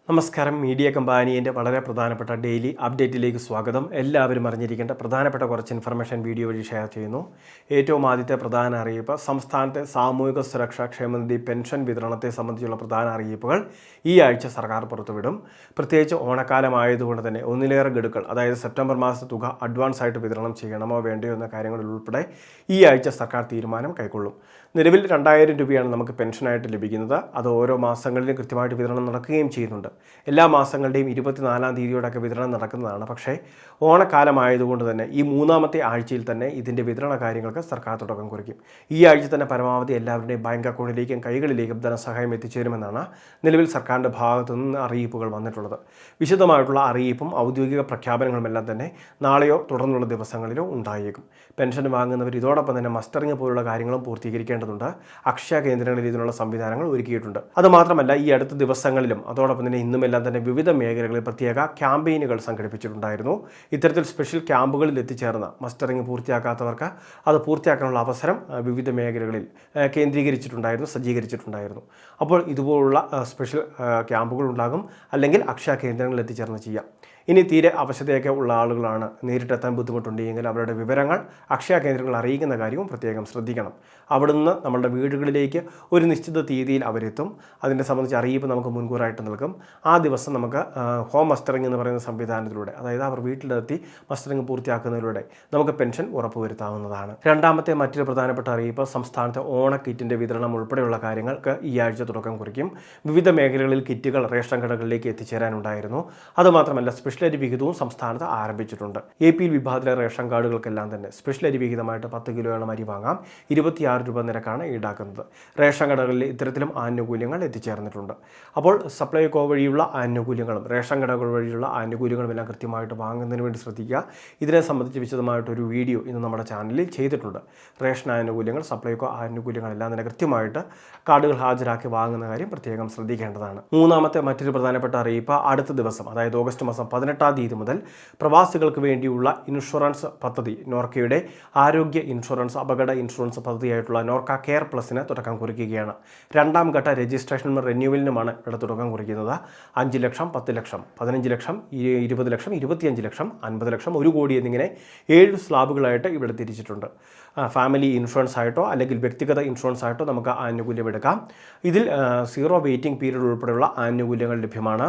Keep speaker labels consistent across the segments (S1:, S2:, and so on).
S1: നമസ്കാരം. മീഡിയ കമ്പാനിയുടെ വളരെ പ്രധാനപ്പെട്ട ഡെയിലി അപ്ഡേറ്റിലേക്ക് സ്വാഗതം. എല്ലാവരും അറിഞ്ഞിരിക്കേണ്ട പ്രധാനപ്പെട്ട കുറച്ച് ഇൻഫർമേഷൻ വീഡിയോ വഴി ഷെയർ ചെയ്യുന്നു. ഏറ്റവും ആദ്യത്തെ പ്രധാന അറിയിപ്പ്, സംസ്ഥാനത്തെ സാമൂഹിക സുരക്ഷാ ക്ഷേമനിധി പെൻഷൻ വിതരണത്തെ സംബന്ധിച്ചുള്ള പ്രധാന അറിയിപ്പുകൾ ഈ ആഴ്ച സർക്കാർ പുറത്തുവിടും. പ്രത്യേകിച്ച് ഓണക്കാലമായതുകൊണ്ട് തന്നെ ഒന്നിലേറെ ഗഡുക്കൾ, അതായത് സെപ്റ്റംബർ മാസത്തെ തുക അഡ്വാൻസ് ആയിട്ട് വിതരണം ചെയ്യണമോ വേണ്ടയോ എന്ന കാര്യങ്ങളിൽ ഉൾപ്പെടെ ഈ ആഴ്ച സർക്കാർ തീരുമാനം കൈക്കൊള്ളും. നിലവിൽ 2000 രൂപയാണ് നമുക്ക് പെൻഷനായിട്ട് ലഭിക്കുന്നത്. അത് ഓരോ മാസങ്ങളിലും കൃത്യമായിട്ട് വിതരണം നടക്കുകയും ചെയ്യുന്നുണ്ട്. എല്ലാ മാസങ്ങളുടെയും 24-ാം തീയതിയോടൊക്കെ വിതരണം നടക്കുന്നതാണ്. പക്ഷേ ഓണക്കാലമായതുകൊണ്ട് തന്നെ ഈ മൂന്നാമത്തെ ആഴ്ചയിൽ തന്നെ ഇതിൻ്റെ വിതരണ കാര്യങ്ങൾക്ക് സർക്കാർ തുടക്കം കുറിക്കും. ഈ ആഴ്ച തന്നെ പരമാവധി എല്ലാവരുടെയും ബാങ്ക് അക്കൗണ്ടിലേക്കും കൈകളിലേക്കും ധനസഹായം എത്തിച്ചേരുമെന്നാണ് നിലവിൽ സർക്കാരിൻ്റെ ഭാഗത്തു നിന്ന് അറിയിപ്പുകൾ വന്നിട്ടുള്ളത്. വിശദമായിട്ടുള്ള അറിയിപ്പും ഔദ്യോഗിക പ്രഖ്യാപനങ്ങളുമെല്ലാം തന്നെ നാളെയോ തുടർന്നുള്ള ദിവസങ്ങളിലോ ഉണ്ടായേക്കും. പെൻഷൻ വാങ്ങുന്നവർ ഇതോടൊപ്പം തന്നെ മസ്റ്ററിംഗ് പോലുള്ള കാര്യങ്ങളും പൂർത്തീകരിക്കേണ്ടതുണ്ട്. അക്ഷയ കേന്ദ്രങ്ങളിൽ ഇതിനുള്ള സംവിധാനങ്ങൾ ഒരുക്കിയിട്ടുണ്ട്. അതുമാത്രമല്ല, ഈ അടുത്ത ദിവസങ്ങളിലും അതോടൊപ്പം തന്നെ ഇന്നുമെല്ലാം തന്നെ വിവിധ മേഖലകളിൽ പ്രത്യേക ക്യാമ്പയിനുകൾ സംഘടിപ്പിച്ചിട്ടുണ്ടായിരുന്നു. ഇത്തരത്തിൽ സ്പെഷ്യൽ ക്യാമ്പുകളിൽ എത്തിച്ചേർന്ന മസ്റ്ററിംഗ് പൂർത്തിയാക്കാത്തവർക്ക് അത് പൂർത്തിയാക്കാനുള്ള അവസരം വിവിധ മേഖലകളിൽ സജ്ജീകരിച്ചിട്ടുണ്ടായിരുന്നു. അപ്പോൾ ഇതുപോലുള്ള സ്പെഷ്യൽ ക്യാമ്പുകൾ ഉണ്ടാകും, അല്ലെങ്കിൽ അക്ഷയ കേന്ദ്രങ്ങളിൽ എത്തിച്ചേർന്ന് ചെയ്യാം. ഇനി തീരെ അവശതയൊക്കെ ഉള്ള ആളുകളാണ്, നേരിട്ടെത്താൻ ബുദ്ധിമുട്ടുണ്ടെങ്കിൽ അവരുടെ വിവരങ്ങൾ അക്ഷയ കേന്ദ്രങ്ങൾ അറിയിക്കുന്ന കാര്യവും പ്രത്യേകം ശ്രദ്ധിക്കണം. അവിടുന്ന് നമ്മളുടെ വീടുകളിലേക്ക് ഒരു നിശ്ചിത തീയതിയിൽ അവരെത്തും. അതിനെ സംബന്ധിച്ച് അറിയിപ്പ് നമുക്ക് മുൻകൂറായിട്ട് നൽകും. ആ ദിവസം നമുക്ക് ഹോം മസ്റ്ററിംഗ് എന്ന് പറയുന്ന സംവിധാനത്തിലൂടെ, അതായത് അവർ വീട്ടിലെത്തി മസ്റ്ററിംഗ് പൂർത്തിയാക്കുന്നതിലൂടെ നമുക്ക് പെൻഷൻ ഉറപ്പുവരുത്താവുന്നതാണ്. രണ്ടാമത്തെ മറ്റൊരു പ്രധാനപ്പെട്ട അറിയിപ്പ്, സംസ്ഥാനത്തെ ഓണക്കിറ്റിൻ്റെ വിതരണം ഉൾപ്പെടെയുള്ള കാര്യങ്ങൾക്ക് ഈ ആഴ്ച തുടക്കം കുറിക്കും. വിവിധ മേഖലകളിൽ കിറ്റുകൾ റേഷൻ കടകളിലേക്ക് എത്തിച്ചേരാനുണ്ടായിരുന്നു. അതുമാത്രമല്ല, സ്പെഷ്യൽ അരി വിഹിതവും സംസ്ഥാനത്ത് ആരംഭിച്ചിട്ടുണ്ട്. APL വിഭാഗത്തിലെ റേഷൻ കാർഡുകൾക്കെല്ലാം തന്നെ സ്പെഷ്യൽ അരി വിഹിതമായിട്ട് 10 കിലോയോളം അരി വാങ്ങാം. 26 രൂപ നിരക്കാണ് ഈടാക്കുന്നത്. റേഷൻ കടകളിൽ ഇത്തരത്തിലും ആനുകൂല്യങ്ങൾ എത്തിച്ചേർന്നിട്ടുണ്ട്. അപ്പോൾ സപ്ലൈകോ വഴിയുള്ള ആനുകൂല്യങ്ങളും റേഷൻ കടകൾ വഴിയുള്ള ആനുകൂല്യങ്ങളും എല്ലാം കൃത്യമായിട്ട് വാങ്ങുന്നതിന് വേണ്ടി ശ്രദ്ധിക്കുക. ഇതിനെ സംബന്ധിച്ച് വിശദമായിട്ടൊരു വീഡിയോ ഇന്ന് നമ്മുടെ ചാനലിൽ ചെയ്തിട്ടുണ്ട്. റേഷൻ ആനുകൂല്യങ്ങൾ, സപ്ലൈകോ ആനുകൂല്യങ്ങളെല്ലാം തന്നെ കൃത്യമായിട്ട് കാർഡുകൾ ഹാജരാക്കി വാങ്ങുന്ന കാര്യം പ്രത്യേകം ശ്രദ്ധിക്കേണ്ടതാണ്. മൂന്നാമത്തെ മറ്റൊരു പ്രധാനപ്പെട്ട അറിയിപ്പ്, അടുത്ത ദിവസം, അതായത് ഓഗസ്റ്റ് മാസം 18-ാം തീയതി മുതൽ പ്രവാസികൾക്ക് വേണ്ടിയുള്ള ഇൻഷുറൻസ് പദ്ധതി, നോർക്കയുടെ ആരോഗ്യ ഇൻഷുറൻസ്, അപകട ഇൻഷുറൻസ് പദ്ധതിയായിട്ടുള്ള നോർക്ക കെയർ പ്ലസിന് തുടക്കം കുറിക്കുകയാണ്. രണ്ടാം ഘട്ട രജിസ്ട്രേഷനും റിന്യൂവലിനുമാണ് ഇവിടെ തുടക്കം കുറിക്കുന്നത്. 5 ലക്ഷം, 10 ലക്ഷം, 15 ലക്ഷം, 20 ലക്ഷം, 25 ലക്ഷം, 50 ലക്ഷം, 1 കോടി എന്നിങ്ങനെ 7 സ്ലാബുകളായിട്ട് ഇവിടെ തിരിച്ചിട്ടുണ്ട്. ഫാമിലി ഇൻഷുറൻസ് ആയിട്ടോ അല്ലെങ്കിൽ വ്യക്തിഗത ഇൻഷുറൻസ് ആയിട്ടോ നമുക്ക് ആനുകൂല്യം എടുക്കാം. ഇതിൽ 0 വെയിറ്റിംഗ് പീരീഡ് ഉൾപ്പെടെയുള്ള ആനുകൂല്യങ്ങൾ ലഭ്യമാണ്.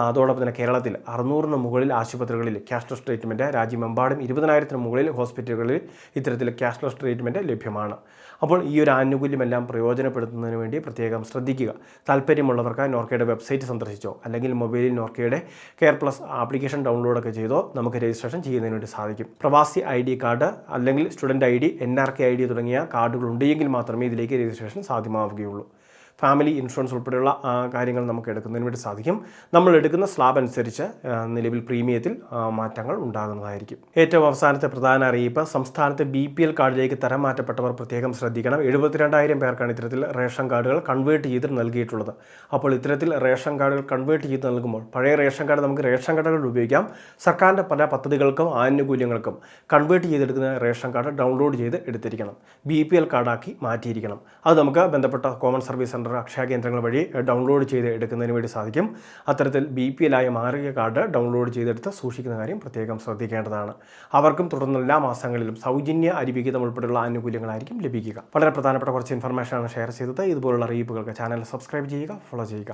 S1: അതോടൊപ്പം തന്നെ കേരളത്തിൽ 600-ന് മുകളിൽ ആശുപത്രികളിൽ ക്യാഷ്ലെസ് ട്രീറ്റ്മെൻറ്റ്, രാജ്യമെമ്പാടും 20,000-ന് മുകളിൽ ഹോസ്പിറ്റലുകളിൽ ഇത്തരത്തിൽ ക്യാഷ്ലെസ് ട്രീറ്റ്മെൻറ്റ് ലഭ്യമാണ്. അപ്പോൾ ഈ ഒരു ആനുകൂല്യമെല്ലാം പ്രയോജനപ്പെടുത്തുന്നതിന് വേണ്ടി പ്രത്യേകം ശ്രദ്ധിക്കുക. താല്പര്യമുള്ളവർക്ക് നോർക്കയുടെ വെബ്സൈറ്റ് സന്ദർശിച്ചോ അല്ലെങ്കിൽ മൊബൈലിൽ നോർക്കയുടെ കെയർ പ്ലസ് ആപ്ലിക്കേഷൻ ഡൗൺലോഡൊക്കെ ചെയ്തോ നമുക്ക് രജിസ്ട്രേഷൻ ചെയ്യുന്നതിന് വേണ്ടി സാധിക്കും. പ്രവാസി ID കാർഡ് അല്ലെങ്കിൽ സ്റ്റുഡൻറ്റ് ID, NRK ID തുടങ്ങിയ കാർഡുകൾ ഉണ്ടെങ്കിൽ മാത്രമേ ഇതിലേക്ക് രജിസ്ട്രേഷൻ സാധ്യമാവുകയുള്ളൂ. ഫാമിലി ഇൻഷുറൻസ് ഉൾപ്പെടെയുള്ള കാര്യങ്ങൾ നമുക്ക് എടുക്കുന്നതിന് വേണ്ടി സാധിക്കും. നമ്മൾ എടുക്കുന്ന സ്ലാബ് അനുസരിച്ച് നിലവിൽ പ്രീമിയത്തിൽ മാറ്റങ്ങൾ ഉണ്ടാകുന്നതായിരിക്കും. ഏറ്റവും അവസാനത്തെ പ്രധാന അറിയിപ്പ്, സംസ്ഥാനത്തെ BPL കാർഡിലേക്ക് തരം മാറ്റപ്പെട്ടവർ പ്രത്യേകം ശ്രദ്ധിക്കണം. 72,000 പേർക്കാണ് ഇത്തരത്തിൽ റേഷൻ കാർഡുകൾ കൺവേർട്ട് ചെയ്ത് നൽകിയിട്ടുള്ളത്. അപ്പോൾ ഇത്തരത്തിൽ റേഷൻ കാർഡുകൾ കൺവേർട്ട് ചെയ്ത് നൽകുമ്പോൾ പഴയ റേഷൻ കാർഡ് നമുക്ക് റേഷൻ കടകളിൽ ഉപയോഗിക്കാം. സർക്കാരിൻ്റെ പല പദ്ധതികൾക്കും ആനുകൂല്യങ്ങൾക്കും കൺവേർട്ട് ചെയ്തെടുക്കുന്ന റേഷൻ കാർഡ് ഡൗൺലോഡ് ചെയ്ത് എടുത്തിരിക്കണം. BPL കാർഡാക്കി മാറ്റിയിരിക്കണം. അത് നമുക്ക് ബന്ധപ്പെട്ട കോമൺ സർവീസ് സെൻ്റർ, അക്ഷയ കേന്ദ്രങ്ങൾ വഴി ഡൗൺലോഡ് ചെയ്ത് എടുക്കുന്നതിന് വേണ്ടി സാധിക്കും. അത്തരത്തിൽ BPL ആയി മാറിയ കാർഡ് ഡൗൺലോഡ് ചെയ്തെടുത്ത് സൂക്ഷിക്കുന്ന കാര്യം പ്രത്യേകം ശ്രദ്ധിക്കേണ്ടതാണ്. അവർക്കും തുടർന്ന് എല്ലാ മാസങ്ങളിലും സൗജന്യ അരിവിഹിതം ഉൾപ്പെടെയുള്ള ആനുകൂല്യങ്ങളായിരിക്കും ലഭിക്കുക. വളരെ പ്രധാനപ്പെട്ട കുറച്ച് ഇൻഫർമേഷനാണ് ഷെയർ ചെയ്തത്. ഇതുപോലുള്ള അറിയിപ്പുകൾക്ക് ചാനൽ സബ്സ്ക്രൈബ് ചെയ്യുക, ഫോളോ ചെയ്യുക.